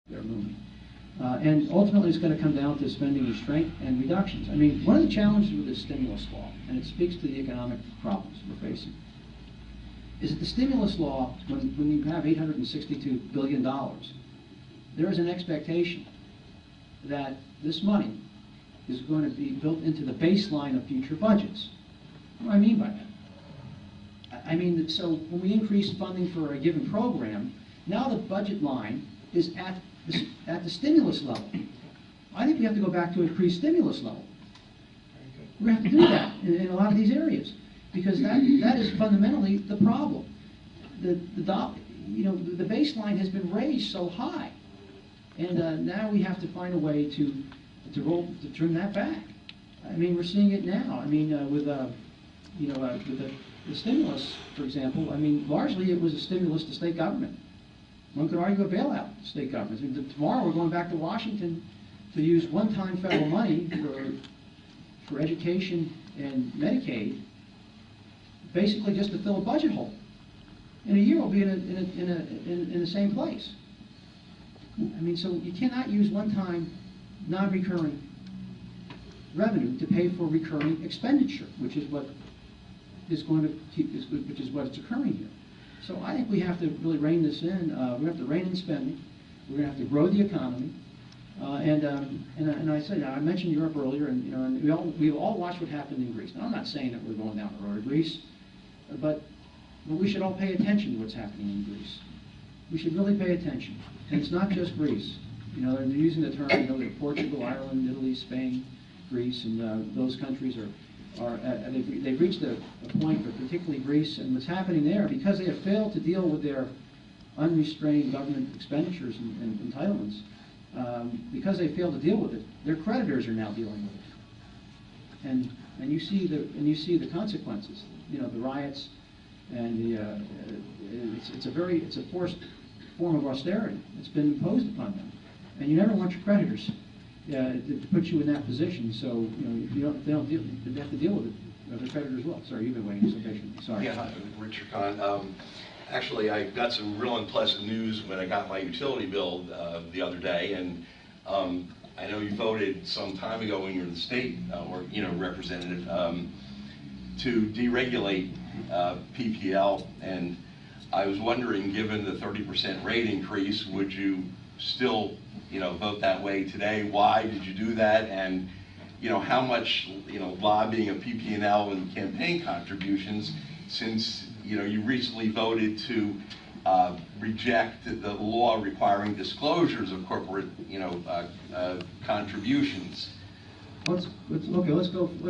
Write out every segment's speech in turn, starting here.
they're looming. And ultimately, it's going to come down to spending restraint and reductions. I mean, one of the challenges with this stimulus law, and it speaks to the economic problems we're facing, is that the stimulus law, when you have $862 billion, there is an expectation that this money is going to be built into the baseline of future budgets. What do I mean by that? I mean that, so when we increase funding for a given program, now the budget line is at the stimulus level. I think we have to go back to increased stimulus level. We have to do that in a lot of these areas, because that is fundamentally the problem. The baseline has been raised so high, and now we have to find a way to trim that back. I mean, we're seeing it now. I mean, with the stimulus, for example. I mean, largely it was a stimulus to state government. One could argue a bailout to state governments. I mean, tomorrow we're going back to Washington to use one-time federal money for education and Medicaid, basically just to fill a budget hole. In a year, we'll be in the same place. I mean, so you cannot use one-time, non-recurring revenue to pay for recurring expenditure, which is what is going to keep this, which is what's occurring here. So I think we have to really rein this in. We have to rein in spending. We're going to have to grow the economy. And I said, I mentioned Europe earlier, and we all watched what happened in Greece. Now, I'm not saying that we're going down the road of Greece, but we should all pay attention to what's happening in Greece. We should really pay attention. And it's not just Greece. They're using the term, that Portugal, Ireland, Italy, Spain, Greece, and those countries they've reached a point, but particularly Greece, and what's happening there, because they have failed to deal with their unrestrained government expenditures and entitlements, because they failed to deal with it, their creditors are now dealing with it, and you see the consequences. The riots, and it's a forced form of austerity that's been imposed upon them, and you never want your creditors to put you in that position. So if they don't deal, they have to deal with it. Other creditors will. Sorry, you've been waiting so patiently. Sorry. Yeah, hi, Richard Kahn. Actually, I got some real unpleasant news when I got my utility bill the other day, and I know you voted some time ago when you were in the state or representative to deregulate PPL, and I was wondering, given the 30% rate increase, would you still vote that way today? Why did you do that? And how much lobbying of PP&L and campaign contributions, since you recently voted to reject the law requiring disclosures of corporate contributions. Let's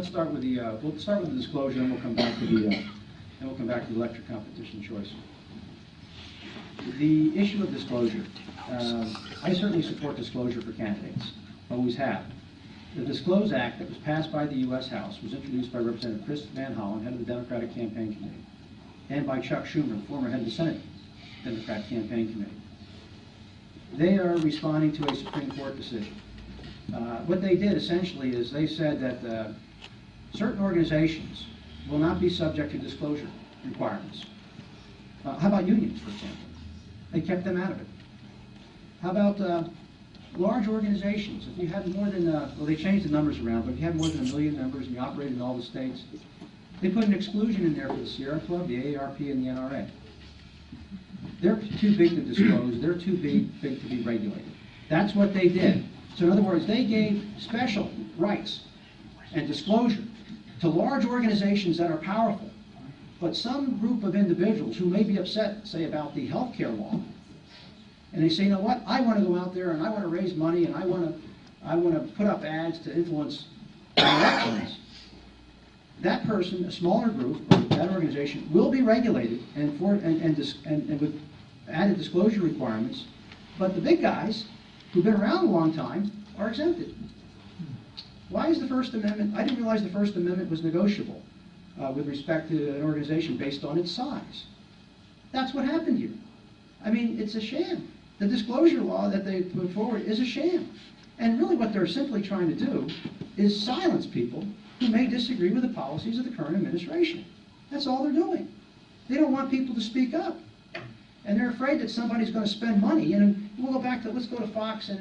start with the disclosure, and we'll come back to the electric competition choice. The issue of disclosure, I certainly support disclosure for candidates, always have. The Disclose Act that was passed by the U.S. House was introduced by Representative Chris Van Hollen, head of the Democratic Campaign Committee, and by Chuck Schumer, former head of the Senate Democratic Campaign Committee. They are responding to a Supreme Court decision. What they did essentially is they said that certain organizations will not be subject to disclosure requirements. How about unions, for example? They kept them out of it. How about large organizations? If you had more than, well, they changed the numbers around, but if you had more than 1 million members and you operated in all the states, they put an exclusion in there for the Sierra Club, the AARP, and the NRA. They're too big to disclose. They're too big to be regulated. That's what they did. So in other words, they gave special rights and disclosure to large organizations that are powerful. But some group of individuals who may be upset, say, about the health care law, and they say, you know what, I want to go out there and I want to raise money and I want to put up ads to influence elections. That person, a smaller group, or that organization, will be regulated and with added disclosure requirements. But the big guys, who've been around a long time, are exempted. Why is the First Amendment? I didn't realize the First Amendment was negotiable with respect to an organization based on its size. That's what happened here. I mean, it's a sham. The disclosure law that they put forward is a sham. And really what they're simply trying to do is silence people who may disagree with the policies of the current administration. That's all they're doing. They don't want people to speak up. And they're afraid that somebody's going to spend money, and We'll go back to, let's go to Fox and